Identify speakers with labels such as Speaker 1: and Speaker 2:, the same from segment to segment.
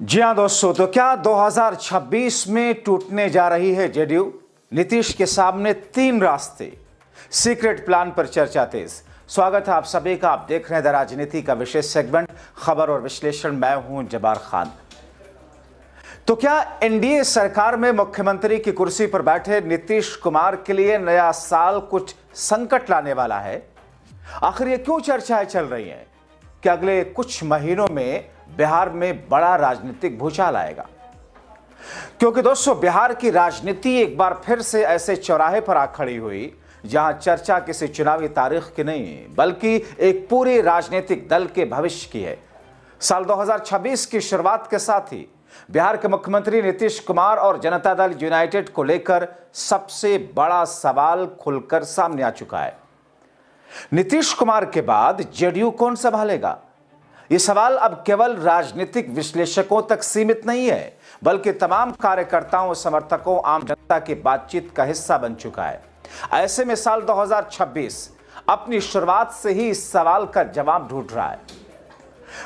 Speaker 1: जी हाँ दोस्तों, तो क्या 2026 में टूटने जा रही है जेडीयू? नीतीश के सामने तीन रास्ते, सीक्रेट प्लान पर चर्चा तेज। स्वागत है आप सभी का। आप देख रहे हैं द राजनीति का विशेष सेगमेंट खबर और विश्लेषण। मैं हूं जब्बार खान। तो क्या एनडीए सरकार में मुख्यमंत्री की कुर्सी पर बैठे नीतीश कुमार के लिए नया साल कुछ संकट लाने वाला है? आखिर ये क्यों चर्चाएं चल रही हैं कि अगले कुछ महीनों में बिहार में बड़ा राजनीतिक भूचाल आएगा? क्योंकि दोस्तों, बिहार की राजनीति एक बार फिर से ऐसे चौराहे पर आ खड़ी हुई जहां चर्चा किसी चुनावी तारीख की नहीं बल्कि एक पूरे राजनीतिक दल के भविष्य की है। साल 2026 की शुरुआत के साथ ही बिहार के मुख्यमंत्री नीतीश कुमार और जनता दल यूनाइटेड को लेकर सबसे बड़ा सवाल खुलकर सामने आ चुका है। नीतीश कुमार के बाद जेडीयू कौन संभालेगा? यह सवाल अब केवल राजनीतिक विश्लेषकों तक सीमित नहीं है बल्कि तमाम कार्यकर्ताओं, समर्थकों, आम जनता की बातचीत का हिस्सा बन चुका है। ऐसे में साल 2026 अपनी शुरुआत से ही इस सवाल का जवाब ढूंढ रहा है।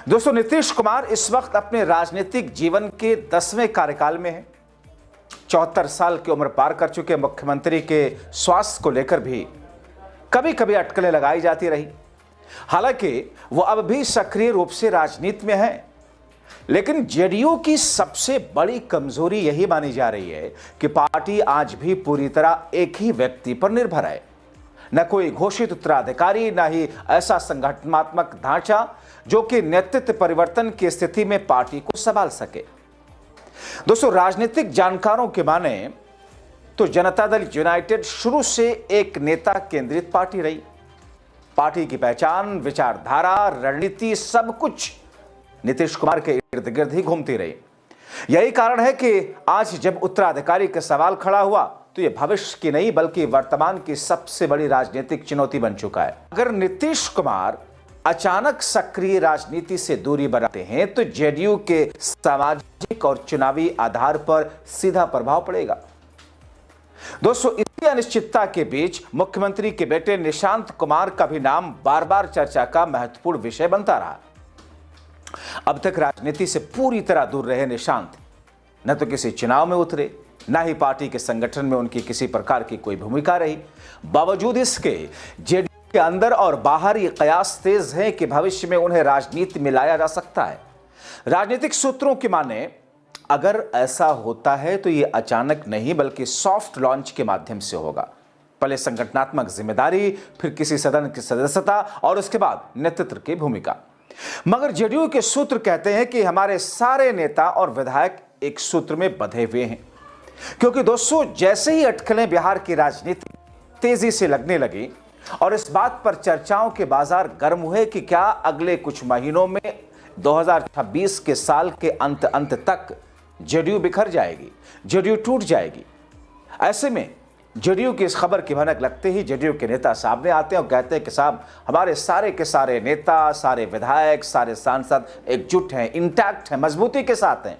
Speaker 1: दोस्तों, नीतीश कुमार इस वक्त अपने राजनीतिक जीवन के 10वें कार्यकाल में है। 74 साल की उम्र पार कर चुके मुख्यमंत्री के स्वास्थ्य को लेकर भी कभी कभी अटकलें लगाई जाती रही। हालांकि वो अब भी सक्रिय रूप से राजनीति में है, लेकिन जेडीयू की सबसे बड़ी कमजोरी यही मानी जा रही है कि पार्टी आज भी पूरी तरह एक ही व्यक्ति पर निर्भर है। न कोई घोषित उत्तराधिकारी, न ही ऐसा संगठनात्मक ढांचा जो कि नेतृत्व परिवर्तन की स्थिति में पार्टी को संभाल सके। दोस्तों, राजनीतिक जानकारों के माने तो जनता दल यूनाइटेड शुरू से एक नेता केंद्रित पार्टी रही। पार्टी की पहचान, विचारधारा, रणनीति सब कुछ नीतीश कुमार के इर्द गिर्द ही घूमती रही। यही कारण है कि आज जब उत्तराधिकारी का सवाल खड़ा हुआ तो यह भविष्य की नहीं बल्कि वर्तमान की सबसे बड़ी राजनीतिक चुनौती बन चुका है। अगर नीतीश कुमार अचानक सक्रिय राजनीति से दूरी बनाते हैं तो जेडीयू के सामाजिक और चुनावी आधार पर सीधा प्रभाव पड़ेगा। दोस्तों, इसी अनिश्चितता के बीच मुख्यमंत्री के बेटे निशांत कुमार का भी नाम बार बार चर्चा का महत्वपूर्ण विषय बनता रहा। अब तक राजनीति से पूरी तरह दूर रहे निशांत न तो किसी चुनाव में उतरे, न ही पार्टी के संगठन में उनकी किसी प्रकार की कोई भूमिका रही। बावजूद इसके जेडीयू के अंदर और बाहर ये कयास तेज है कि भविष्य में उन्हें राजनीति में लाया जा सकता है। राजनीतिक सूत्रों की माने अगर ऐसा होता है तो यह अचानक नहीं बल्कि सॉफ्ट लॉन्च के माध्यम से होगा। पहले संगठनात्मक जिम्मेदारी, फिर किसी सदन की सदस्यता और उसके बाद नेतृत्व की भूमिका। मगर जेडीयू के सूत्र कहते हैं कि हमारे सारे नेता और विधायक एक सूत्र में बंधे हुए हैं। क्योंकि दोस्तों, जैसे ही अटकलें बिहार की राजनीति तेजी से लगने लगी और इस बात पर चर्चाओं के बाजार गर्म हुए कि क्या अगले कुछ महीनों में 2026 के साल के अंत तक जेडीयू बिखर जाएगी, जेडीयू टूट जाएगी। ऐसे में जेडीयू की इस खबर की भनक लगते ही जेडीयू के नेता सामने आते हैं और कहते हैं कि साहब, हमारे सारे के सारे नेता, सारे विधायक, सारे सांसद एकजुट हैं, इंटैक्ट हैं, मजबूती के साथ हैं।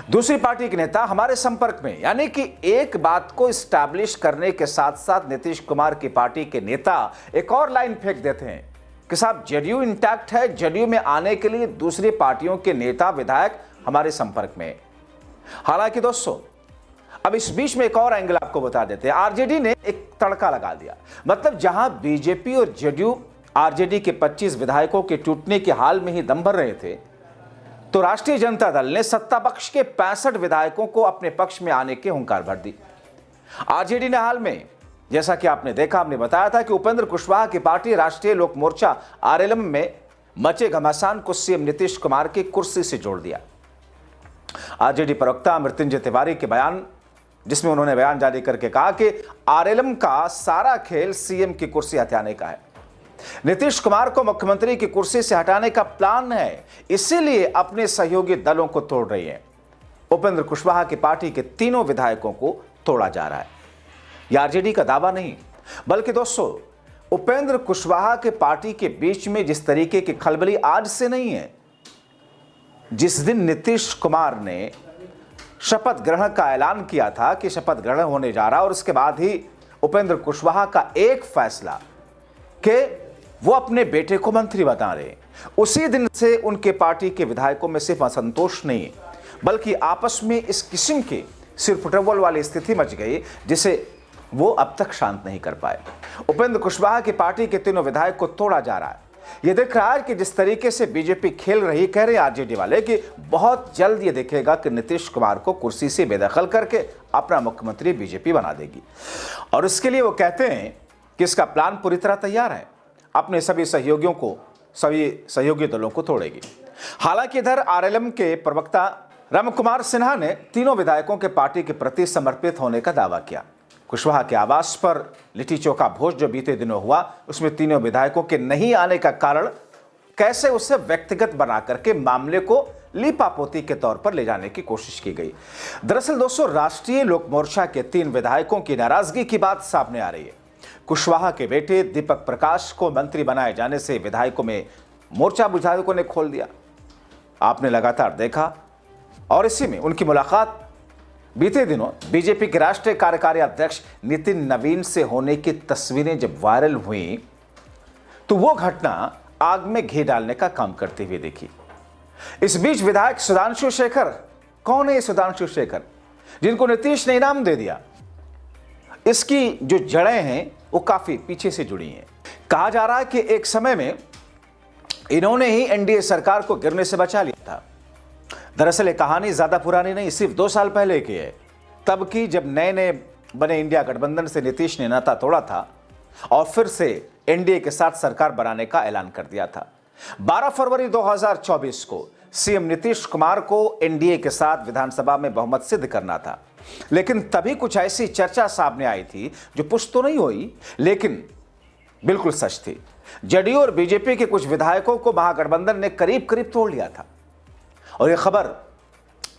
Speaker 1: दूसरी पार्टी के नेता हमारे संपर्क में, यानी कि एक बात को स्टैब्लिश करने के साथ साथ नीतीश कुमार की पार्टी के नेता एक और लाइन फेंक देते हैं कि साहब, जेडीयू इंटैक्ट है, जेडीयू में आने के लिए दूसरी पार्टियों के नेता, विधायक हमारे संपर्क में। हालांकि दोस्तों, अब इस बीच में एक और एंगल आपको बता देते हैं। आरजेडी ने एक तड़का लगा दिया। मतलब जहां बीजेपी और जेडीयू आरजेडी के 25 विधायकों के टूटने के हाल में ही दम भर रहे थे, तो राष्ट्रीय जनता दल ने सत्ता पक्ष के 65 विधायकों को अपने पक्ष में आने की हुंकार भर दी। आरजेडी ने हाल में, जैसा कि आपने देखा, हमने बताया था कि उपेंद्र कुशवाहा की पार्टी राष्ट्रीय लोक मोर्चा आरएलएम में मचे घमासान को सीएम नीतीश कुमार की कुर्सी से जोड़ दिया। आरजेडी प्रवक्ता मृत्युंजय तिवारी के बयान, जिसमें उन्होंने बयान जारी करके कहा कि आरएलएम का सारा खेल सीएम की कुर्सी हटाने का है। नीतीश कुमार को मुख्यमंत्री की कुर्सी से हटाने का प्लान है, इसीलिए अपने सहयोगी दलों को तोड़ रही है। उपेंद्र कुशवाहा की पार्टी के तीनों विधायकों को तोड़ा जा रहा है। यह आरजेडी का दावा नहीं बल्कि दोस्तों, उपेंद्र कुशवाहा के पार्टी के बीच में जिस तरीके की खलबली आज से नहीं है। जिस दिन नीतीश कुमार ने शपथ ग्रहण का ऐलान किया था कि शपथ ग्रहण होने जा रहा, और उसके बाद ही उपेंद्र कुशवाहा का एक फैसला कि वो अपने बेटे को मंत्री बता रहे हैं। उसी दिन से उनके पार्टी के विधायकों में सिर्फ असंतोष नहीं है, बल्कि आपस में इस किस्म की सिरफुटबॉल वाली स्थिति मच गई जिसे वो अब तक शांत नहीं कर पाए। उपेंद्र कुशवाहा की पार्टी के तीनों विधायक को तोड़ा जा रहा है। ये दिख रहा है कि जिस तरीके से बीजेपी खेल रही, कह रहे आरजेडी वाले कि बहुत जल्द ये देखेगा कि नीतीश कुमार को कुर्सी से बेदखल करके अपना मुख्यमंत्री बीजेपी बना देगी। और इसके लिए वो कहते हैं कि इसका प्लान पूरी तरह तैयार है, अपने सभी सहयोगी दलों को तोड़ेगी। हालांकि इधर आरएलएम के प्रवक्ता राम कुमार सिन्हा ने तीनों विधायकों के पार्टी के प्रति समर्पित होने का दावा किया। कुशवाहा के आवास पर लिट्टी चोखा भोज जो बीते दिनों हुआ, उसमें तीनों विधायकों के नहीं आने का कारण कैसे उसे व्यक्तिगत बना करके मामले को लीपापोती के तौर पर ले जाने की कोशिश की गई। दरअसल दोस्तों, राष्ट्रीय लोक मोर्चा के 3 विधायकों की नाराजगी की बात सामने आ रही है। कुशवाहा के बेटे दीपक प्रकाश को मंत्री बनाए जाने से विधायकों में मोर्चा विधायकों ने खोल दिया, आपने लगातार देखा। और इसी में उनकी मुलाकात बीते दिनों बीजेपी के राष्ट्रीय कार्यकारी अध्यक्ष नितिन नवीन से होने की तस्वीरें जब वायरल हुई तो वो घटना आग में घी डालने का काम करते हुए देखी। इस बीच विधायक सुधांशु शेखर, कौन है ये सुधांशु शेखर जिनको नीतीश ने इनाम दे दिया? इसकी जो जड़ें हैं वो काफी पीछे से जुड़ी हैं। कहा जा रहा है कि एक समय में इन्होंने ही एनडीए सरकार को गिरने से बचा लिया था। दरअसल ये कहानी ज्यादा पुरानी नहीं, सिर्फ 2 साल पहले की है, तब की जब नए नए बने इंडिया गठबंधन से नीतीश ने नाता तोड़ा था और फिर से एनडीए के साथ सरकार बनाने का ऐलान कर दिया था। 12 फरवरी 2024 को सीएम नीतीश कुमार को एनडीए के साथ विधानसभा में बहुमत सिद्ध करना था, लेकिन तभी कुछ ऐसी चर्चा सामने आई थी जो पुष्ट तो नहीं हुई लेकिन बिल्कुल सच थी। जेडीयू और बीजेपी के कुछ विधायकों को महागठबंधन ने करीब करीब तोड़ लिया था और यह खबर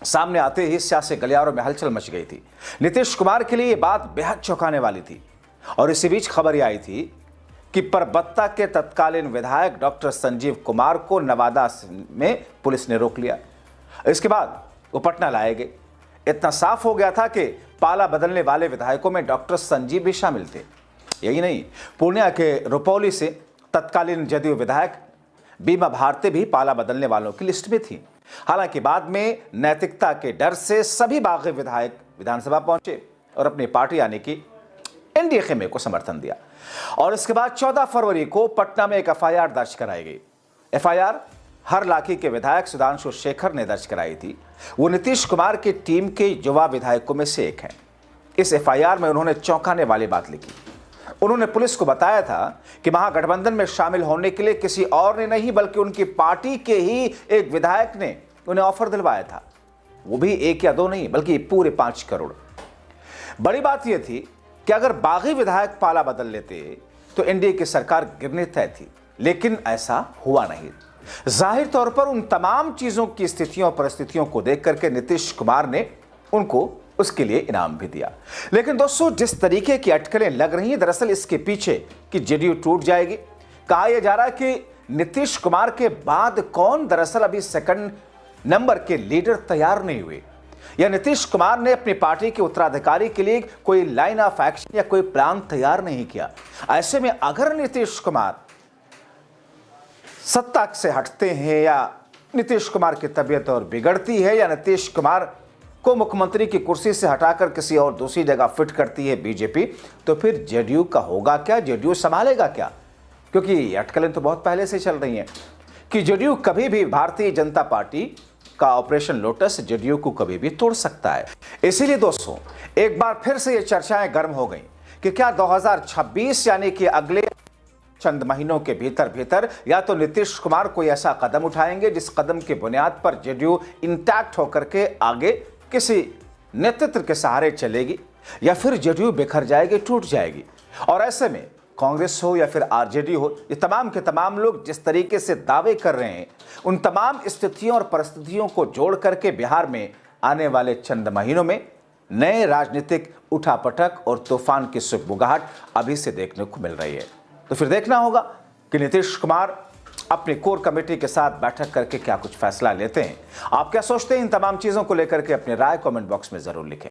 Speaker 1: सामने आते ही सियासी गलियारों में हलचल मच गई थी। नीतीश कुमार के लिए यह बात बेहद चौंकाने वाली थी और इसी बीच खबर यह आई थी कि परबत्ता के तत्कालीन विधायक डॉक्टर संजीव कुमार को नवादा में पुलिस ने रोक लिया। इसके बाद वो पटना लाए गए। इतना साफ हो गया था कि पाला बदलने वाले विधायकों में डॉक्टर संजीव भी शामिल थे। यही नहीं, पूर्णिया के रुपौली से तत्कालीन जदयू विधायक बीमा भारती भी पाला बदलने वालों की लिस्ट में थी। हालांकि बाद में नैतिकता के डर से सभी बागी विधायक विधानसभा पहुंचे और अपनी पार्टी यानी कि एनडीए खेमे को समर्थन दिया। और इसके बाद 14 फरवरी को पटना में एक एफआईआर दर्ज कराई गई। एफआईआर हर लाठी के विधायक सुधांशु शेखर ने दर्ज कराई थी। वो नीतीश कुमार की टीम के युवा विधायकों में से एक हैं। इस एफआईआर में उन्होंने चौंकाने वाली बात लिखी। उन्होंने पुलिस को बताया था कि महागठबंधन में शामिल होने के लिए किसी और ने नहीं बल्कि उनकी पार्टी के ही एक विधायक ने उन्हें ऑफर दिलवाया था। वो भी 1 या 2 नहीं बल्कि पूरे 5 करोड़। बड़ी बात यह थी कि अगर बागी विधायक पाला बदल लेते तो एनडीए की सरकार गिरने तय थी, लेकिन ऐसा हुआ नहीं। जाहिर तौर पर उन तमाम चीजों की स्थितियों परिस्थितियों को देख करके नीतीश कुमार ने उनको उसके लिए इनाम भी दिया। लेकिन दोस्तों, जिस तरीके की अटकलें लग रही हैं, दरअसल इसके पीछे कि जेडीयू टूट जाएगी। कहा यह जा रहा है कि नीतीश कुमार के बाद कौन, दरअसल अभी सेकंड नंबर के लीडर तैयार नहीं हुए, या नीतीश कुमार ने अपनी पार्टी के उत्तराधिकारी के लिए कोई लाइन ऑफ एक्शन या कोई प्लान तैयार नहीं किया। ऐसे में अगर नीतीश कुमार सत्ता से हटते हैं या नीतीश कुमार की तबीयत और बिगड़ती है या नीतीश कुमार को मुख्यमंत्री की कुर्सी से हटाकर किसी और दूसरी जगह फिट करती है बीजेपी, तो फिर जेडीयू का होगा क्या? जेडीयू संभालेगा क्या? क्योंकि अटकलें तो बहुत पहले से चल रही हैं कि जेडीयू कभी भी भारतीय जनता पार्टी का ऑपरेशन लोटस जेडीयू को कभी भी तोड़ सकता है। इसीलिए दोस्तों, एक बार फिर से ये चर्चाएं गर्म हो गई कि क्या 2026 यानी कि अगले चंद महीनों के भीतर भीतर या तो नीतीश कुमार कोई ऐसा कदम उठाएंगे जिस कदम की बुनियाद पर जेडीयू इंटैक्ट होकर के आगे किसी नेतृत्व के सहारे चलेगी, या फिर जेडीयू बिखर जाएगी, टूट जाएगी। और ऐसे में कांग्रेस हो या फिर आरजेडी हो, ये तमाम के तमाम लोग जिस तरीके से दावे कर रहे हैं, उन तमाम स्थितियों और परिस्थितियों को जोड़ करके बिहार में आने वाले चंद महीनों में नए राजनीतिक उठापटक और तूफान की सुगबुगाहट अभी से देखने को मिल रही है। तो फिर देखना होगा कि नीतीश कुमार अपनी कोर कमेटी के साथ बैठक करके क्या कुछ फैसला लेते हैं। आप क्या सोचते हैं इन तमाम चीजों को लेकर के अपनी राय कमेंट बॉक्स में जरूर लिखें।